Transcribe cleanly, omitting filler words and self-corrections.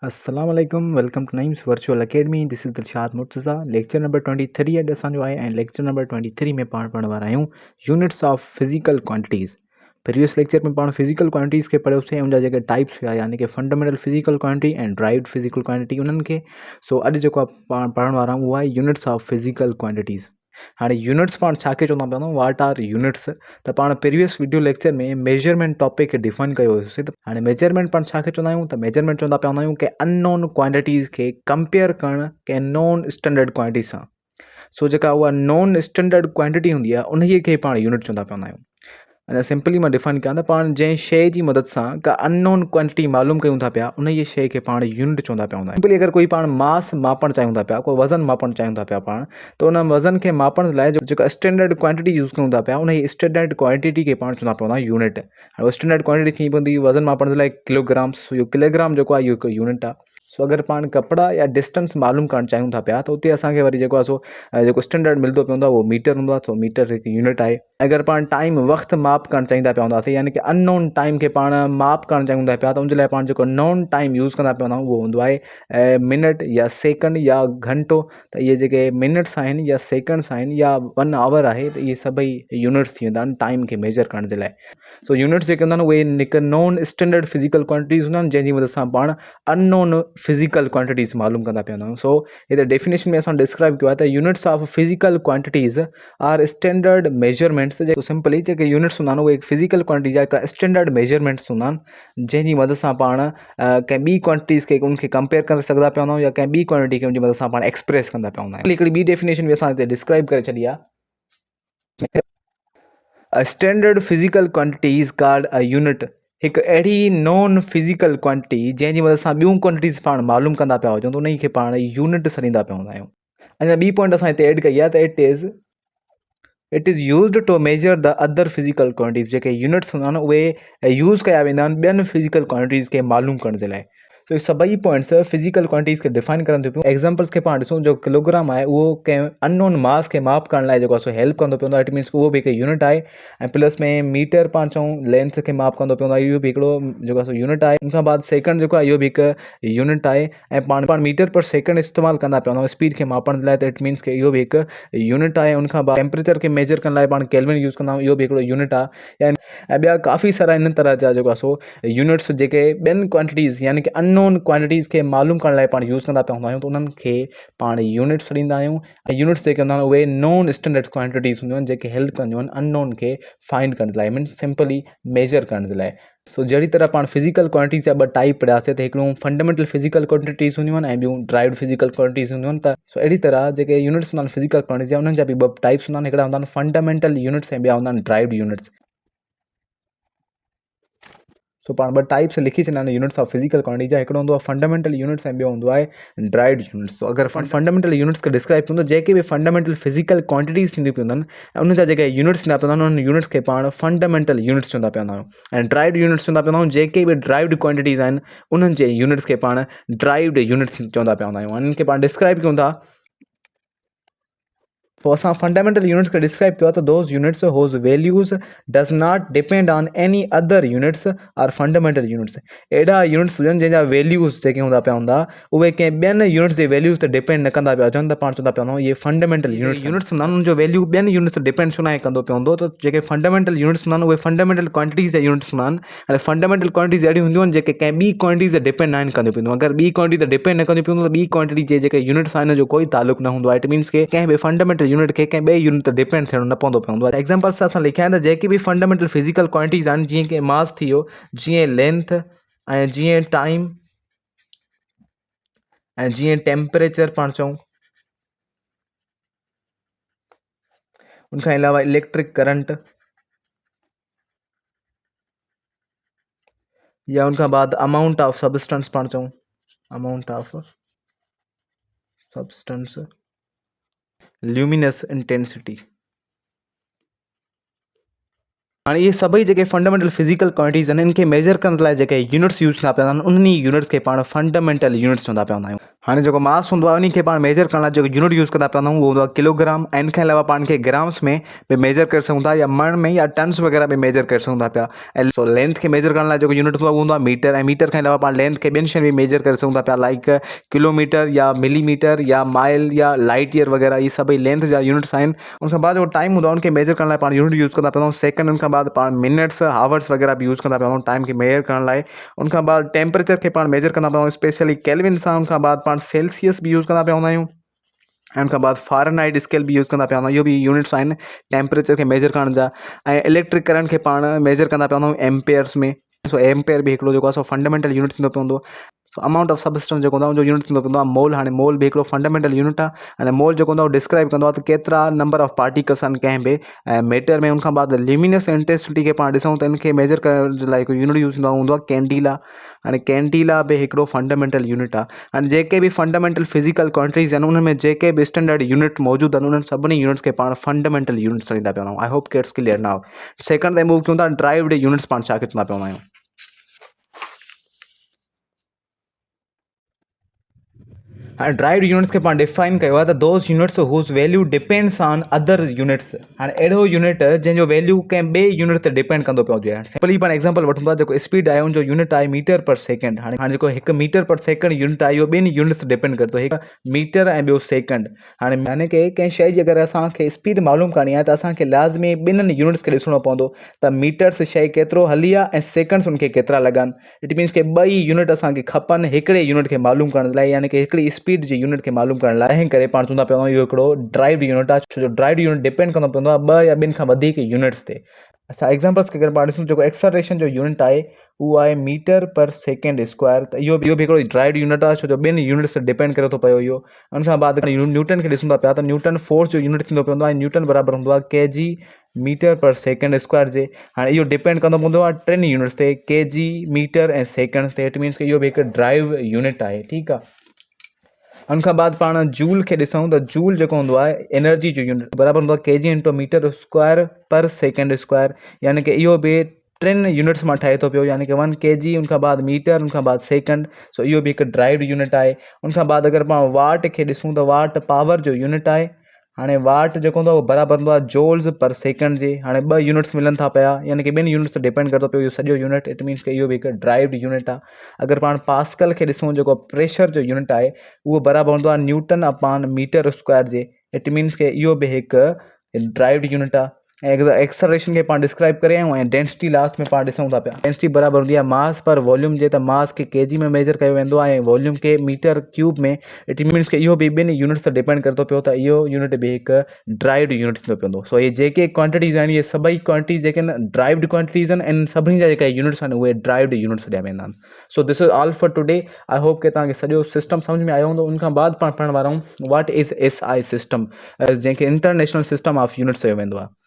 अस्सलाम वालेकुम, welcome to Naeem's virtual academy. This is Dilshad Murtaza. Lecture number 23 अॼु असांजो आहे ऐं लेक्चर नंबर 23 में पाण पढ़ण वारा आहियूं units of physical quantities. Previous lecture में पाण फिज़िकल क्वांटिटीज़ खे पढ़ियोसीं, उनजा जेके टाइप्स हुआ यानी कि फंडामेंटल फिज़िकल क्वांटिटी ऐं ड्राइव्ड फिज़िकल क्वांटिटी उन्हनि खे। सो अॼु जेको आहे पाण पढ़ण वारा आहियूं उहा आहे यूनिट्स ऑफ फिज़िकल क्वांटिटीज़। हाणे यूनिट्स पाण छा खे चवंदा पिया वाट आर यूनिट्स। त पाण प्रीवियस वीडियो लेक्चर में मेजरमेंट टॉपिक खे डिफाइन कयो हुयोसीं। त हाणे मेजरमेंट पाण छा खे चवंदा आहियूं, त मेजरमेंट चवंदा पिया हूंदा आहियूं कि अननोन क्वांटिटीज़ खे कंपेयर करणु कंहिं नॉन स्टैंडर्ड क्वांटिटी सां। सो जेका उहा नॉन स्टैंडर्ड क्वांटिटी हूंदी आहे उन खे पाण यूनिट चवंदा पिया हूंदा आहियूं। अञा सिंपली मां डिफाइन कयां त पाण जंहिं शइ जी मदद सां का अननोन क्वांटिटी मालूम कयूं था पिया उन जी शइ खे पाण यूनिट चवंदा पिया हूंदा आहियूं। सिंपली अगरि कोई पाण मास मापणु चाहियूं था पिया, कोई वज़न मापणु चाहियूं था पिया पाण, त उन वज़न खे मापण लाइ जेका स्टैंडर्ड क्वांटिटी यूज़ कयूं था पिया उन जी स्टैंडर्ड क्वांटिटी खे पाण चवंदा पिया हूंदा यूनिट। हाणे स्टैंडर्ड क्वांटिटी थी पवंदी वज़न मापण जे लाइ किलोग्राम्स। इहो किलोग्राम जेको आहे इहो हिकु यूनिट आहे। सो अगरि पाण कपिड़ा या डिस्टेंस मालूम करणु चाहियूं था पिया त उते असांखे वरी जेको आहे सो जेको स्टैंडर्ड मिलंदो पवंदो आहे उहो मीटर हूंदो आहे। सो मीटर हिकु यूनिट आहे। अगरि पाण टाइम वक़्तु माप करणु चाहींदा पिया हूंदासीं यानी कि अननोन टाइम खे पाण माप करणु चाहियूं था पिया त उनजे लाइ पाण जेको नॉन टाइम यूज़ कंदा पिया हूंदा आहियूं उहो हूंदो आहे मिनट या सेकंड या घंटो। त इहे जेके मिनट्स आहिनि या सेकंड्स आहिनि या 1 आवर आहे त इहे सभई यूनिट्स थी वेंदा आहिनि टाइम खे मेजर करण जे लाइ। सो यूनिट्स जेके हूंदा आहिनि उहे हिकु नॉन स्टैंडर्ड फिज़िकल क्वांटिटीज़ हूंदा आहिनि जंहिंजी मदद सां पाण अननोन फिज़िकल क्वांटिटीज़ मालूम कंदा पिया हूंदा आहियूं। सो हिते डेफिनेशन में असां डिस्क्राइब कयो आहे त units of physical quantities are standard measurements. जेको सिंपली जेके यूनिट्स हूंदा आहिनि उहे फिज़िकल क्वांटिटी जा हिकु स्टैंडर्ड मेजरमेंट्स हूंदा आहिनि जंहिंजी मदद सां पाण कंहिं ॿी क्वांटिटीज़ खे उनखे कंपेयर करे सघंदा पिया हूंदा आहियूं या कंहिं ॿी क्वांटिटी खे उनजी मदद सां पाण एक्सप्रेस कंदा पिया हूंदा आहियूं। हिकिड़ी ॿी डेफिनेशन बि असां हिते डिस्क्राइब करे छॾी आहे। A standard physical quantity is called a unit। हिकु अहिड़ी नॉन फिज़िकल क्वांटिटी जंहिंजी मदद सां ॿियूं क्वांटिटीज़ पाण मालूम कंदा पिया हुजूं त उन खे पाण यूनिट सॾींदा पिया हूंदा आहियूं। अञा ॿी पॉइंट असां हिते एड कई आहे त it is used to measure the other physical quantities. जेके यूनिट्स हूंदा आहिनि उहे यूज़ कया वेंदा आहिनि ॿियनि फिज़िकल क्वांटिटीज़ खे मालूम करण जे लाइ। तो सभई पॉइंट्स फिज़िकल क्वांटिटीज़ खे डिफाइन करनि थियूं पियूं। एग्जाम्पल्स खे पाण ॾिसूं, जो किलोग्राम आहे उहो कंहिं अननोन मास खे माप करण लाइ जेको आहे सो हेल्प कंदो पियो। इट मीन्स उहो बि हिकु यूनिट आहे। ऐं प्लस में मीटर पाण चऊं लेंथ खे माप कंदो पियो, इहो बि हिकिड़ो जेको आहे सो यूनिट आहे। उन खां बाद सेकंड जेको आहे इहो बि हिकु यूनिट आहे। ऐं पाण मीटर पर सेकंड इस्तेमालु कंदा पिया हूंदा स्पीड खे मापण जे लाइ, त इट मीन्स कि इहो बि हिकु यूनिट आहे। उन खां बाद टेम्परेचर खे मेजर करण लाइ पाण केल्विन यूज़ कंदा आहियूं, इहो बि हिकिड़ो यूनिट आहे। ऐं ॿिया काफ़ी सारा इन तरह जा जेको आहे सो यूनिट्स जेके ॿियनि क्वांटिटीज़ यानी कि अननोन क्वांटिटीज़ खे मालूम करण लाइ पाण यूज़ कंदा पिया हूंदा आहियूं, त उन्हनि खे पाण यूनिट्स ॾींदा आहियूं। ऐं यूनिट्स जेके हूंदा आहिनि उहे नॉन स्टैंडर्ड क्वांटिटीज़ हूंदियूं आहिनि जेके हेल्प कंदियूं आहिनि अननोन खे फाइंड करण जे लाइ, मीन्स सिंपली मेजर करण जे लाइ। सो जहिड़ी तरह पाण फिज़िकल क्वांटिटीज़ जा ॿ टाइप पढ़ियासीं, त हिकिड़ो फंडामेंटल फिज़िकल क्वांटिटीज़ हूंदियूं आहिनि ऐं ॿियूं ड्राइव्ड फिज़िकल क्वांटिटीज़ हूंदियूं आहिनि। त सो अहिड़ी तरह जेके यूनिट्स हूंदा आहिनि फिज़िकल क्वांटिटीज़ जा उन्हनि जा बि ॿ टाइप्स हूंदा आहिनि। हिकिड़ा हूंदा आहिनि फंडामेंटल यूनिट्स ऐं ॿिया हूंदा आहिनि ड्राइव्ड यूनिट्स। सो पाण ॿ टाइप्स लिखी छॾिया आहिनि यूनिट्स ऑफ फिज़िकल क्वांटिटी जा। हिकिड़ो हूंदो आहे फंडामेंटल यूनिट्स ऐं ॿियो हूंदो आहे ड्राइव्ड यूनिट्स। सो अगरि फंडामेंटल यूनिट्स खे डिस्क्राइब कंदो जेके बि फंडामेंटल फिज़िकल क्वांटिटीज़ थींदियूं पियूं हूंदा आहिनि ऐं उन जा जेके यूनिट्स थींदा पिया हूंदा आहिनि उन यूनिट्स खे पाण फंडामेंटल यूनिट्स चवंदा पिया हूंदा आहियूं। ऐं ड्राइव्ड यूनिट्स चवंदा पिया हूंदा आहियूं जेके बि ड्राइव्ड क्वांटिटीज़ आहिनि उन्हनि जे यूनिट्स खे पाण ड्राइव्ड यूनिट्स चवंदा पिया हूंदा आहियूं। उन्हनि खे पाण डिस्क्राइब कयूं था। पोइ असां फंडामेंटल यूनिट्स खे डिस्क्राइब कयो आहे त those units whose values does not depend on any other units are fundamental units. अहिड़ा यूनिट्स हुजनि जंहिंजा वैल्यूज़ जेके हूंदा पिया हूंदा उहे कंहिं ॿियनि यूनिट्स जे वैल्यूज़ ते डिपेंड न कंदा पिया हुजनि, त पाण चवंदा पिया हूंदा इहे फंडामेंटल यूनिट्स हूंदा आहिनि। उनजो वैल्यू ॿियनि यूनिट्स ते डिपेंड छो न कंदो पियो हूंदो। त जेके फंडामेंटल यूनिट्स हूंदा आहिनि उहे फंडामेंटल क्वांटिटीज़ जा यूनिट्स हूंदा आहिनि। ऐं फंडामेंटल क्वांटिटीज़ अहिड़ी हूंदियूं आहिनि जेके कंहिं ॿी क्वांटिटीज़ ते डिपेंड न आहिनि कंदियूं पियूं। अगरि ॿी क्वांटिटी ते डिपेंड न कंदियूं पियूं त ॿी क्वांटिटी जे जेके यूनिट्स आहिनि जो कोई तालुक न हूंदो आहे। इट मीन्स के कंहिं बि फंडामेंटल यूनिट खे कंहिं ॿिए यूनिट ते डिपेंड थियणो न पवंदो पियो हूंदो आहे। एग्जाम्पल्स असां लिखिया आहिनि त जेके बि फंडामेंटल फिज़िकल क्वांटिटीज़ आहिनि जीअं कि मास थी वियो, जीअं लेंथ ऐं जीअं टाइम ऐं जीअं टेम्परेचर पाण चऊं, उनखां अलावा इलेक्ट्रिक करंट या उनखां बाद अमाउंट ऑफ सबस्टेंस पाण चऊं, amount of substance, luminous intensity. हाणे इहे सभई जेके फंडामेंटल फिज़िकल क्वांटिटीज़ आहिनि इनखे मेजर करण लाइ जेके यूनिट्स यूज़ कंदा पिया आहिनि उन्हनि यूनिट्स खे पाण फंडामेंटल यूनिट्स चवंदा पिया हूंदा आहियूं। हाँ जो मास होंगे उन्हीं के पान मेजर करना जो यूनिट यूज़ करना पवंदा वो होंदो किलोग्राम एन के अलावा पान के ग्राम्स में भी मेजर कर सकूँ या मण में या टन्स वगैरह भी मेजर कर सकूँ पिया सो लेंथ के मेजर करण जो यूनिट होंदो मीटर मीटर के अलावा पान लेंथ के बिन शइ भी मेजर कर सकूँ पिया लाइक किलोमीटर या मिलीमीटर या माइल या लाइट ईयर वगैरह ये सभी लेंथ जा यूनिट्स आन उनके बाद जो टाइम होंगे उनके मेजर करने पान यूनिट यूज़ करना पवंदा सेकंड उनके बाद पान मिनट्स हावर्स वगैरह भी यूज़ करना पवंदा टाइम के मेजर करने उनके बाद टेम्परेचर के पान मेजर करना पवंदा स्पेशली केल्विन सां उनके बाद पान सेल्सियस भी यूज़ करना पवंदा आहियूं उनके बाद फ़ारेनहाइट स्केल भी यूज़ करना पवंदा इहो भी यूनिट्स आहिनि टेम्परेचर के मेजर करण जा इलेक्ट्रिक करंट के पाण मेजर करना पवंदा एम्पेयर्स में सो एम्पेयर भी हिकिड़ो जेको आहे सो फंडामेंटल यूनिट थींदो पवंदो सो अमाउंट ऑफ सबस्टेंस जो हूंदो आहे उनजो यूनिट थींदो पवंदो आहे मोल हाणे मोल भी हिकिड़ो फंडामेंटल यूनिट आहे मोल जो हूंदो आहे डिस्क्राइब कंदो आहे त केतिरा नंबर ऑफ पार्टिकल्स आहिनि कंहिं बि मैटर में उनखां बाद ल्यूमिनस इंटेंसिटी के पाण ॾिसूं त इनखे मेजर करण जे लाइ हिकु यूनिट यूज़ हूंदो आहे कैंडिला हाणे कैंडिला भी हिकिड़ो फंडामेंटल यूनिट आहे हाणे जेके भी फंडामेंटल फिजिकल क्वांटिटीज़ आहिनि उनमें जेके भी स्टैंडर्ड यूनिट मौजूदु आहिनि उन्हनि सभिनी यूनिट्स के पाण फंडामेंटल यूनिट्स चवंदा पिया आहियूं आई होप कि इट्स क्लियर नाउ सेकंड ते मूव कयूं था ड्राइव्ड यूनिट्स पाण छा चवंदा पिया आहियूं ड्राइव्ड यूनिट्स के पाण डिफाइन कयो आहे त those units who's value depends on other units हाणे अहिड़ो यूनिट जंहिंजो वैल्यू कंहिं ॿिए यूनिट ते डिपेंड कंदो पियो हुजे सिंपली पाण एग्जांपल वठूं था जेको स्पीड आहे उनजो यूनिट आहे मीटर पर सेकेंड हाणे जेको हिकु मीटर पर सेकेंड यूनिट आहे इहो ॿिनि यूनिट्स ते डिपेंड करे थो हिकु मीटर ऐं ॿियो सेकेंड हाणे यानी कि कंहिं शइ जी अगरि असांखे स्पीड मालूम करणी आहे त असांखे लाज़मी ॿिन्हिनि यूनिट्स खे ॾिसणो पवंदो त मीटर्स शइ केतिरो हली आहे ऐं सेकेंड्स उनखे केतिरा लॻा आहिनि इट मीन्स कि ॿई यूनिट असांखे खपनि हिकिड़े यूनिट खे मालूम करण लाइ यानी कि हिकिड़ी स्पीड जी यूनिट खे मालूम करण लाइ तंहिं करे पाण चवंदा पिया आहियूं इहो हिकिड़ो ड्राइव्ड यूनिट आहे छो जो ड्राइव्ड यूनिट डिपेंड कंदो पवंदो आहे ॿ या ॿिनि खां वधीक यूनिट्स ते अच्छा एग्जांपल्स खे अगरि पाण ॾिसूं जेको एक्सलरेशन जो यूनिट आहे उहो आहे मीटर पर सेकेंड स्क्वायर त इहो बि हिकिड़ो ड्राइव्ड यूनिट आहे छो जो ॿिनि यूनिट्स ते डिपेंड करे थो पियो इहो उनखां बाद न्यूटन खे ॾिसूं था पिया त न्यूटन फोर्स जो यूनिट थींदो पवंदो आहे न्यूटन बराबरि हूंदो आहे के जी मीटर पर सेकेंड स्क्वायर जे हाणे इहो डिपेंड कंदो पवंदो आहे टिनि यूनिट्स ते के जी मीटर ऐं सेकेंड ते इट मीन्स कि इहो बि हिकु ड्राइव यूनिट आहे ठीकु आहे उनखां बाद पाण जूल खे ॾिसूं त जूल जेको हूंदो आहे एनर्जी जो यूनिट बराबरि हूंदो आहे के जी इंटू मीटर स्क्वायर पर सेकेंड स्क्वायर यानी कि इहो बि टिनि यूनिट्स मां ठहे थो पियो यानी कि 1 kg उनखां बाद मीटर उनखां बाद सेकेंड सो इहो बि हिकु ड्राइव्ड यूनिट आहे उनखां बाद अगरि पाण वाट खे ॾिसूं त वाट पावर जो यूनिट आहे हाणे वाट जेको हूंदो आहे उहो बराबरि हूंदो आहे जोल्स पर सेकेंड जे हाणे ॿ यूनिट्स मिलनि था पिया यानी कि ॿिनि यूनिट्स ते डिपेंड करे थो पियो इहो सॼो यूनिट इट मीन्स कि इहो बि हिकु ड्राइव्ड यूनिट आहे अगरि पाण पास्कल खे ॾिसूं जेको प्रेशर जो यूनिट आहे उहो बराबरि हूंदो आहे न्यूटन अपान मीटर स्क्वायर जे इट मीन्स कि इहो बि हिकु ड्राइव्ड यूनिट आहे ऐं एक्सलरेशन के पाण डिस्क्राइब करे आहियूं ऐं डेंसिटी लास्ट में पाण ॾिसूं था पिया डेंसिटी बराबरि हूंदी आहे मास पर वॉल्यूम जे त मास खे केजी में मेजर कयो वेंदो आहे ऐं वॉल्यूम खे मीटर क्यूब में इट मीन्स कि इहो बि ॿिनि यूनिट्स ते डिपेंड करे थो पियो त इहो यूनिट बि हिकु ड्राइव्ड यूनिट थींदो पवंदो सो इहे जेके क्वांटिटीज़ आहिनि इहे सभई क्वांटिटीज़ जेके आहिनि ड्राइव्ड क्वांटिटीज़ आहिनि ऐं सभिनी जा जेका यूनिट्स आहिनि उहे ड्राइव्ड यूनिट्स ॾिया वेंदा आहिनि so this is all for today I hope कि तव्हांखे सॼो सिस्टम सम्झ में आयो हूंदो उनखां बाद पाण पढ़ण वारा आहियूं व्हाट इज़ SI सिस्टम जंहिंखे इंटरनेशनल सिस्टम ऑफ यूनिट्स चयो वेंदो आहे